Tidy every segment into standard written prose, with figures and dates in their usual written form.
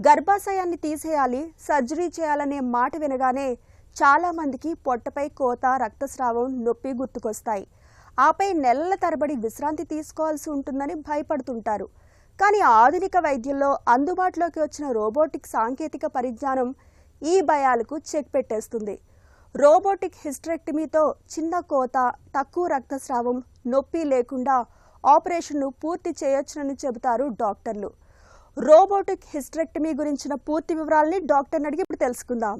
గర్భాశయాన్ని తీసేయాలి, సర్జరీ చేయాలనే మాట వినగానే చాలా మందికి పొట్టపై కోత, రక్తస్రావం, నొప్పి గుర్తుకొస్తాయి. ఆపై నెలల తరబడి విశ్రాంతి తీసుకోవాల్సి ఉంటుందని భయపడుతుంటారు. కానీ ఆధునిక వైద్యంలో అందుబాటులోకి వచ్చిన రోబోటిక్ సాంకేతిక పరిజ్ఞానం ఈ భయాలకు చెక్ పెట్టేస్తుంది. రోబోటిక్ హిస్టరెక్టమీతో చిన్న కోత, తక్కువ రక్తస్రావం, నొప్పి లేకుండా ఆపరేషన్ను పూర్తి చేయొచ్చునని చెబుతారు డాక్టర్లు. రోబోటిక్ హిస్టరెక్టమీ గురించిన పూర్తి వివరాలని డాక్టర్ని అడిగి ఇప్పుడు తెలుసుకుందాం.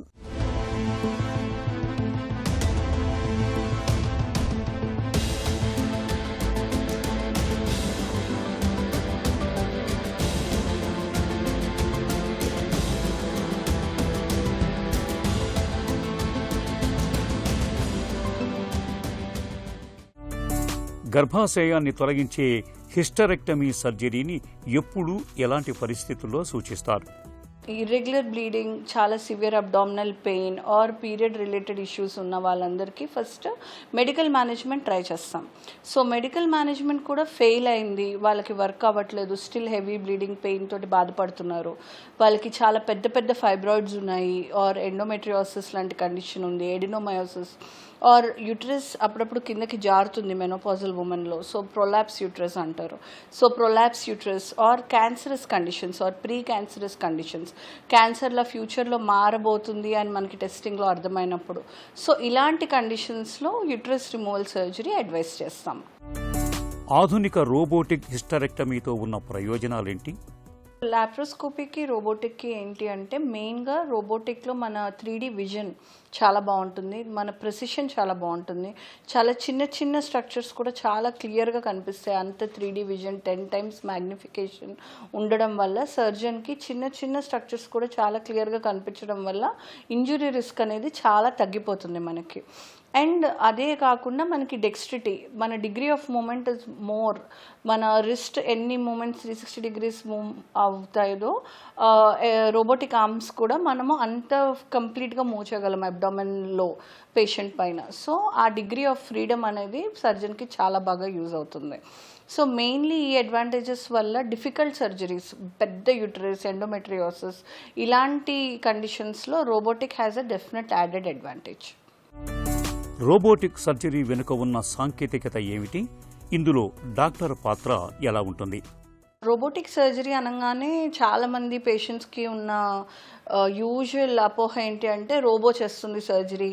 గర్భాశయాన్ని తొలగించే హిస్టరెక్టమీ సర్జరీని ఎప్పుడు ఎలాంటి పరిస్థితుల్లో సూచిస్తారు? ఇర్రెగ్యులర్ బ్లీడింగ్, చాలా severe abdominal pain or period related issues ఉన్న వాళ్ళందరికీ ఫస్ట్ మెడికల్ మేనేజ్మెంట్ ట్రై చేస్తాం. సో మెడికల్ మేనేజ్మెంట్ కూడా ఫెయిల్ అయింది, వాళ్ళకి వర్క్ అవ్వట్లేదు, స్టిల్ హెవీ బ్లీడింగ్ పెయిన్ తోటి బాధపడుతున్నారు, వాళ్ళకి చాలా పెద్ద పెద్ద ఫైబ్రాయిడ్స్ ఉన్నాయి ఆర్ ఎండోమెట్రియోసిస్ లాంటి కండిషన్ ఉంది, ఎడినోమయోసిస్ ఆర్ యూట్రస్ అప్పుడప్పుడు కిందకి జారుతుంది మెనోపాజల్ ఉమెన్లో, సో ప్రొలాప్స్ యూట్రస్ అంటారు. So prolapse uterus or cancerous conditions or pre cancerous conditions, క్యాన్సర్లో ఫ్యూచర్లో మారబోతుంది అని మనకి టెస్టింగ్లో అర్థమైనప్పుడు, సో ఇలాంటి కండిషన్స్లో యూట్రస్ రిమూవల్ సర్జరీ అడ్వైస్ చేస్తాం. ఆధునిక రోబోటిక్ హిస్టరెక్టమీతో ఉన్న ప్రయోజనాలేంటి? లాప్రోస్కోపీకి రోబోటిక్కి ఏంటి అంటే మెయిన్గా రోబోటిక్లో మన 3D విజన్ చాలా బాగుంటుంది, మన ప్రెసిషన్ చాలా బాగుంటుంది, చాలా చిన్న చిన్న స్ట్రక్చర్స్ కూడా చాలా క్లియర్గా కనిపిస్తాయి. అంత 3D విజన్ 10 times మ్యాగ్నిఫికేషన్ ఉండడం వల్ల సర్జన్కి చిన్న చిన్న స్ట్రక్చర్స్ కూడా చాలా క్లియర్గా కనిపించడం వల్ల ఇంజురీ రిస్క్ అనేది చాలా తగ్గిపోతుంది మనకి. అండ్ అదే కాకుండా మనకి డెక్స్ట్రిటీ, మన degree of movement is more, మన రిస్ట్ ఎన్ని మూమెంట్స్ 360 degrees మూవ్ అవుతాయో రోబోటిక్ ఆర్మ్స్ కూడా మనము అంత కంప్లీట్గా మూవ్ చేయగలం అబ్డామిన్లో పేషెంట్ పైన. సో ఆ డిగ్రీ ఆఫ్ ఫ్రీడమ్ అనేది సర్జన్కి చాలా బాగా యూజ్ అవుతుంది. సో మెయిన్లీ ఈ అడ్వాంటేజెస్ వల్ల డిఫికల్ట్ సర్జరీస్, పెద్ద యూటరస్, ఎండోమెట్రియోసిస్ ఇలాంటి కండిషన్స్లో robotic has a definite added advantage. Robotic surgery వెనుక ఉన్న సాంకేతికత ఏమిటి? ఇందులో డాక్టర్ పాత్ర ఎలా ఉంటుంది? రోబోటిక్ సర్జరీ అనగానే చాలామంది పేషెంట్స్కి ఉన్న యూజువల్ అపోహ ఏంటి అంటే రోబో చేస్తుంది సర్జరీ,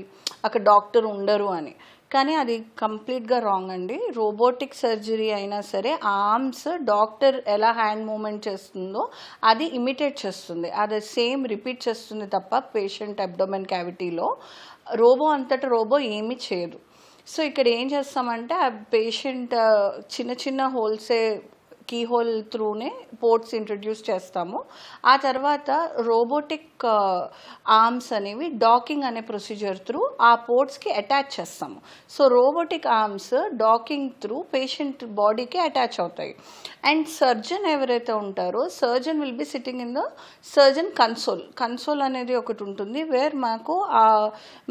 అక్కడ డాక్టర్ ఉండరు అని. కానీ అది కంప్లీట్గా రాంగ్ అండి. రోబోటిక్ సర్జరీ అయినా సరే ఆర్మ్స్ డాక్టర్ ఎలా హ్యాండ్ మూమెంట్ చేస్తుందో అది ఇమిటేట్ చేస్తుంది, అది సేమ్ రిపీట్ చేస్తుంది తప్ప పేషెంట్ అబ్డోమెన్ క్యావిటీలో రోబో అంతటా రోబో ఏమీ చేయదు. సో ఇక్కడ ఏం చేస్తామంటే ఆ పేషెంట్ చిన్న చిన్న హోల్సే కీ హోల్ త్రూనే పోర్ట్స్ ఇంట్రడ్యూస్ చేస్తాము. ఆ తర్వాత రోబోటిక్ ఆర్మ్స్ అనేవి డాకింగ్ అనే ప్రొసీజర్ త్రూ ఆ పోర్ట్స్కి అటాచ్ చేస్తాము. So robotic arms docking through patient బాడీకి అటాచ్ అవుతాయి. అండ్ సర్జన్ ఎవరైతే ఉంటారో surgeon will be sitting in the surgeon console అనేది ఒకటి ఉంటుంది, వేర్ మాకు ఆ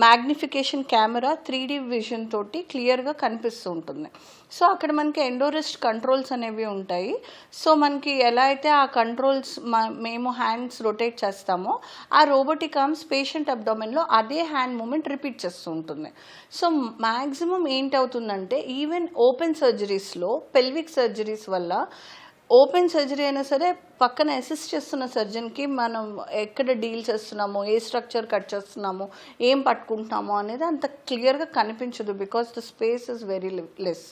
మ్యాగ్నిఫికేషన్ కెమెరా 3D విజన్ తోటి క్లియర్గా కనిపిస్తూ ఉంటుంది. సో అక్కడ మనకి ఎండోరెస్ట్ కంట్రోల్స్ అనేవి ఉంటాయి. సో మనకి ఎలా అయితే ఆ కంట్రోల్స్ మేము హ్యాండ్స్ రొటేట్ చేస్తామో ఆ రోబోటిక్ ఆర్మ్స్ పేషెంట్ అబ్డామిన్లో అదే హ్యాండ్ మూమెంట్ రిపీట్ చేస్తూ ఉంటుంది. సో మ్యాక్సిమం ఏంటవుతుందంటే ఈవెన్ ఓపెన్ సర్జరీస్లో, పెల్విక్ సర్జరీస్ వల్ల ఓపెన్ సర్జరీ అయినా సరే పక్కన అసిస్ట్ చేస్తున్న సర్జన్కి మనం ఎక్కడ డీల్ చేస్తున్నామో, ఏ స్ట్రక్చర్ కట్ చేస్తున్నామో, ఏం పట్టుకుంటున్నామో అనేది అంత క్లియర్గా కనిపించదు, because the space is very less,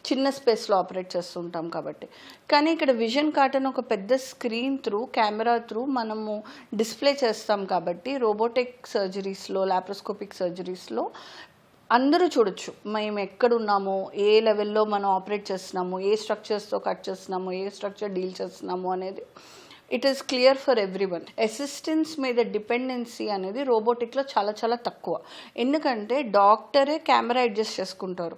చిన్న స్పేస్లో ఆపరేట్ చేస్తుంటాం కాబట్టి. కానీ ఇక్కడ విజన్ కార్టన్ ఒక పెద్ద స్క్రీన్ త్రూ, కెమెరా త్రూ మనము డిస్ప్లే చేస్తాం కాబట్టి రోబోటిక్ సర్జరీస్లో, లాప్రోస్కోపిక్ సర్జరీస్లో అందరూ చూడొచ్చు మేము ఎక్కడున్నామో, ఏ లెవెల్లో మనం ఆపరేట్ చేస్తున్నాము, ఏ స్ట్రక్చర్స్తో కట్ చేస్తున్నాము, ఏ స్ట్రక్చర్ డీల్ చేస్తున్నాము అనేది it is clear for everyone. Assistance మీద డిపెండెన్సీ అనేది రోబోటిక్లో చాలా చాలా తక్కువ, ఎందుకంటే డాక్టరే కెమెరా అడ్జస్ట్ చేసుకుంటారు.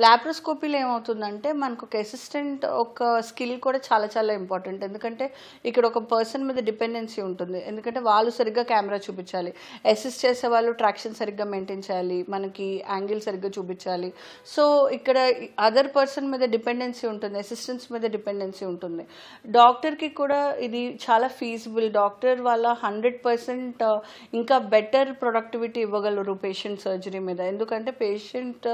లాప్రోస్కోపీలో ఏమవుతుందంటే మనకు ఒక అసిస్టెంట్ ఒక స్కిల్ కూడా చాలా చాలా ఇంపార్టెంట్, ఎందుకంటే ఇక్కడ ఒక పర్సన్ మీద డిపెండెన్సీ ఉంటుంది, ఎందుకంటే వాళ్ళు సరిగ్గా కెమెరా చూపించాలి, అసిస్ట్ చేసే వాళ్ళు ట్రాక్షన్ సరిగ్గా మెయింటైన్ చేయాలి, మనకి యాంగిల్ సరిగ్గా చూపించాలి. సో ఇక్కడ అదర్ పర్సన్ మీద డిపెండెన్సీ ఉంటుంది, అసిస్టెంట్స్ మీద డిపెండెన్సీ ఉంటుంది. డాక్టర్కి కూడా ఇది చాలా ఫీజిబుల్. డాక్టర్ వాళ్ళ 100% ఇంకా బెటర్ ప్రొడక్టివిటీ ఇవ్వగలరు పేషెంట్ సర్జరీ మీద. ఎందుకంటే పేషెంట్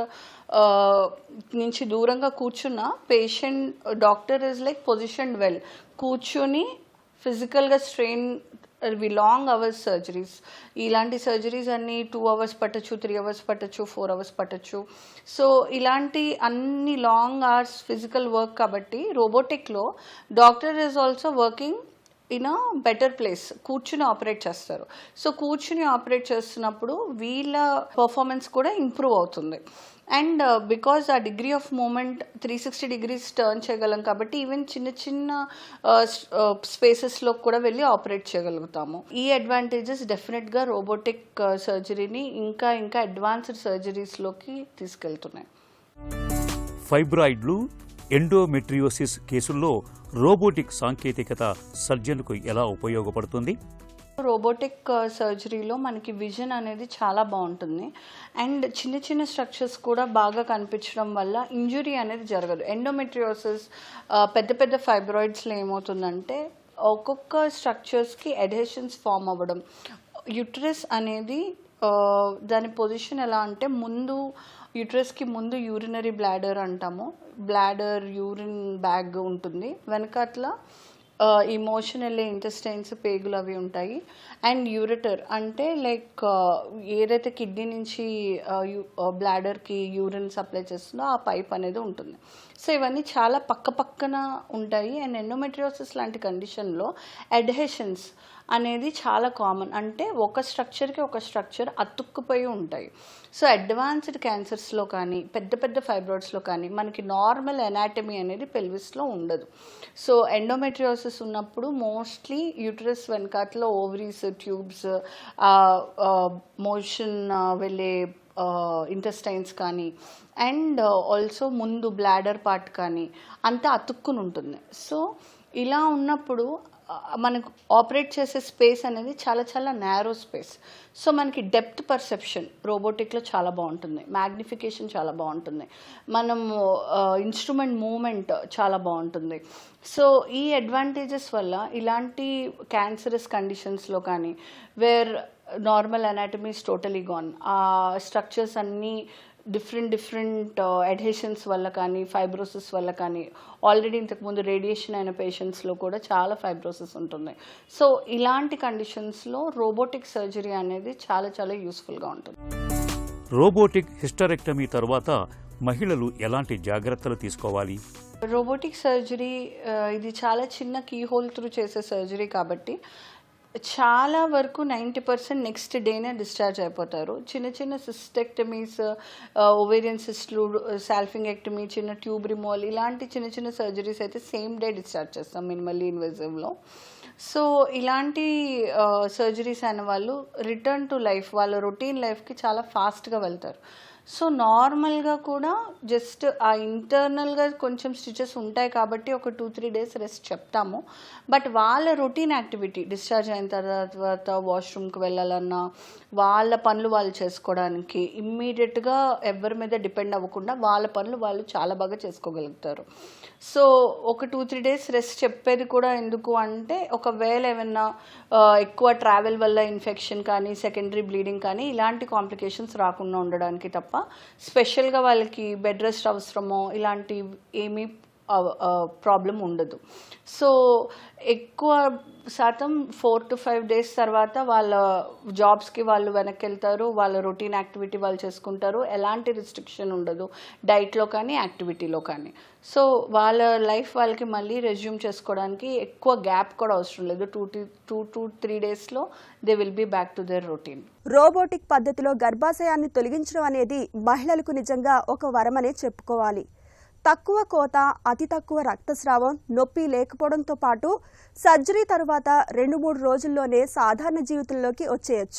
నుంచి దూరంగా కూర్చున్న doctor is like positioned well, కూర్చొని ఫిజికల్గా స్ట్రెయిన్ లాంగ్ అవర్స్ సర్జరీస్. ఇలాంటి సర్జరీస్ అన్నీ 2 hours పట్టచ్చు, 3 hours పట్టచ్చు, 4 hours పట్టచ్చు. సో ఇలాంటి అన్ని లాంగ్ అవర్స్ ఫిజికల్ వర్క్ కాబట్టి రోబోటిక్లో doctor is also working in a better place, కూర్చుని ఆపరేట్ చేస్తారు. సో కూర్చుని ఆపరేట్ చేస్తున్నప్పుడు వీళ్ళ పర్ఫార్మెన్స్ కూడా ఇంప్రూవ్ అవుతుంది. అండ్ బికాజ్ ఆ degree of moment 360 degrees turn చేయగలం కాబట్టి ఈవెన్ చిన్న చిన్న స్పేసెస్లో కూడా వెళ్ళి ఆపరేట్ చేయగలుగుతాము. ఈ అడ్వాంటేజెస్ డెఫినెట్గా రోబోటిక్ సర్జరీని ఇంకా ఇంకా అడ్వాన్స్డ్ సర్జరీస్లోకి తీసుకెళ్తున్నాయి. ఫైబ్రాయిడ్లు, ఎండోమెట్రియోసిస్ కేసుల్లో రోబోటిక్ సాంకేతికత సర్జన్కు ఎలా ఉపయోగపడుతుంది? రోబోటిక్ సర్జరీలో మనకి విజన్ అనేది చాలా బాగుంటుంది. అండ్ చిన్న చిన్న స్ట్రక్చర్స్ కూడా బాగా కనిపించడం వల్ల ఇంజురీ అనేది జరగదు. ఎండోమెట్రియోసిస్, పెద్ద పెద్ద ఫైబ్రాయిడ్స్లో ఏమవుతుందంటే ఒక్కొక్క స్ట్రక్చర్స్కి అడ్హెషన్స్ ఫామ్ అవ్వడం. యుట్రస్ అనేది దాని పొజిషన్ ఎలా అంటే యుట్రస్కి ముందు యూరినరీ బ్లాడర్ అంటాము. బ్లాడర్, యూరిన్ బ్యాగ్ ఉంటుంది. వెనకాట్ల ఇమోషనల్ ఇంటెస్టైన్స్, పేగులు అవి ఉంటాయి. అండ్ యూరిటర్ అంటే లైక్ ఏదైతే కిడ్నీ నుంచి బ్లాడర్కి యూరిన్ సప్లై చేస్తుందో ఆ పైప్ అనేది ఉంటుంది. సో ఇవన్నీ చాలా పక్కన ఉంటాయి. అండ్ ఎండోమెట్రియోసిస్ లాంటి కండిషన్లో అడ్హెషన్స్ అనేది చాలా కామన్. అంటే ఒక స్ట్రక్చర్కి ఒక స్ట్రక్చర్ అతుక్కుపోయి ఉంటాయి. సో అడ్వాన్స్డ్ క్యాన్సర్స్లో కానీ పెద్ద ఫైబ్రాయిడ్స్లో కానీ మనకి నార్మల్ ఎనాటమీ అనేది పెల్విస్లో ఉండదు. సో ఎండోమెట్రియోసిస్ ఉన్నప్పుడు మోస్ట్లీ యూటరస్ వెనకాతలో ఓవరీస్, ట్యూబ్స్, మోషన్ వెళ్ళే ఇంటెస్టైన్స్ కానీ అండ్ ఆల్సో ముందు బ్లాడర్ పార్ట్ కానీ అంతా అతుక్కుని ఉంటుంది. సో ఇలా ఉన్నప్పుడు మనకు ఆపరేట్ చేసే స్పేస్ అనేది చాలా చాలా నేరో స్పేస్. సో మనకి డెప్త్ పర్సెప్షన్ రోబోటిక్లో చాలా బాగుంటుంది, మ్యాగ్నిఫికేషన్ చాలా బాగుంటుంది, మనము ఇన్స్ట్రుమెంట్ మూమెంట్ చాలా బాగుంటుంది. సో ఈ అడ్వాంటేజెస్ వల్ల ఇలాంటి క్యాన్సరస్ కండిషన్స్లో కానీ where normal anatomy is totally gone, ఆ స్ట్రక్చర్స్ అన్నీ డిఫరెంట్ అడ్హెషన్స్ వల్ల కానీ ఫైబ్రోసిస్ వల్ల కానీ, ఆల్రెడీ ఇంతకుముందు రేడియేషన్ అయిన పేషెంట్స్లో కూడా చాలా ఫైబ్రోసిస్ ఉంటుంది. సో ఇలాంటి కండిషన్స్లో రోబోటిక్ సర్జరీ అనేది చాలా చాలా యూస్ఫుల్గా ఉంటుంది. రోబోటిక్ హిస్టరెక్టమీ తర్వాత మహిళలు ఎలాంటి జాగ్రత్తలు తీసుకోవాలి? రోబోటిక్ సర్జరీ ఇది చాలా చిన్న కీ హోల్ త్రూ చేసే సర్జరీ కాబట్టి చాలా వరకు 90% నెక్స్ట్ డేనే డిశ్చార్జ్ అయిపోతారు. చిన్న చిన్న సిస్టెక్టమీస్, ఓవేరియన్ సిస్ట్లు, సాల్ఫింగెక్టమీ, చిన్న ట్యూబ్ రిమూవల్, ఇలాంటి చిన్న చిన్న సర్జరీస్ అయితే సేమ్ డే డిశ్చార్జ్ చేస్తాం మినిమల్లీ ఇన్వెజివ్లో. సో ఇలాంటి సర్జరీస్ అయిన వాళ్ళు రిటర్న్ టు లైఫ్, వాళ్ళ రొటీన్ లైఫ్కి చాలా ఫాస్ట్గా వెళ్తారు. సో నార్మల్గా కూడా జస్ట్ ఆ ఇంటర్నల్గా కొంచెం స్టిచెస్ ఉంటాయి కాబట్టి ఒక 2-3 days రెస్ట్ చెప్తాము. బట్ వాళ్ళ రొటీన్ యాక్టివిటీ డిశ్చార్జ్ అయిన తర్వాత వాష్రూమ్కి వెళ్ళాలన్నా వాళ్ళ పనులు వాళ్ళు చేసుకోవడానికి ఇమ్మీడియట్గా ఎవరి మీద డిపెండ్ అవ్వకుండా వాళ్ళ పనులు వాళ్ళు చాలా బాగా చేసుకోగలుగుతారు. సో ఒక 2-3 days రెస్ట్ చెప్పేది కూడా ఎందుకు అంటే ఒకవేళ ఏమైనా ఎక్కువ ట్రావెల్ వల్ల ఇన్ఫెక్షన్ కానీ సెకండరీ బ్లీడింగ్ కానీ ఇలాంటి కాంప్లికేషన్స్ రాకుండా ఉండడానికి తప్ప స్పెషల్గా వాళ్ళకి బెడ్ రెస్ట్ అవసరమో ఇలాంటి ఏమీ ప్రాబ్లం ఉండదు. సో ఎక్కువ శాతం 4 to 5 days తర్వాత వాళ్ళ జాబ్స్కి వాళ్ళు వెనక్కి వెళ్తారు, వాళ్ళ రొటీన్ యాక్టివిటీ వాళ్ళు చేసుకుంటారు. ఎలాంటి రిస్ట్రిక్షన్ ఉండదు డైట్లో కానీ యాక్టివిటీలో కానీ. సో వాళ్ళ లైఫ్ వాళ్ళకి మళ్ళీ రెజ్యూమ్ చేసుకోవడానికి ఎక్కువ గ్యాప్ కూడా అవసరం లేదు. 2 to 3 daysలో they will be back to their routine. Robotic పద్ధతిలో గర్భాశయాన్ని తొలగించడం అనేది మహిళలకు నిజంగా ఒక వరమనే చెప్పుకోవాలి. తక్కువ కోత, అతి తక్కువ రక్తస్రావం, నొప్పి లేకపోవడంతో పాటు సర్జరీ తరువాత 2-3 రోజుల్లోనే సాధారణ జీవితంలోకి వచ్చేయచ్చు.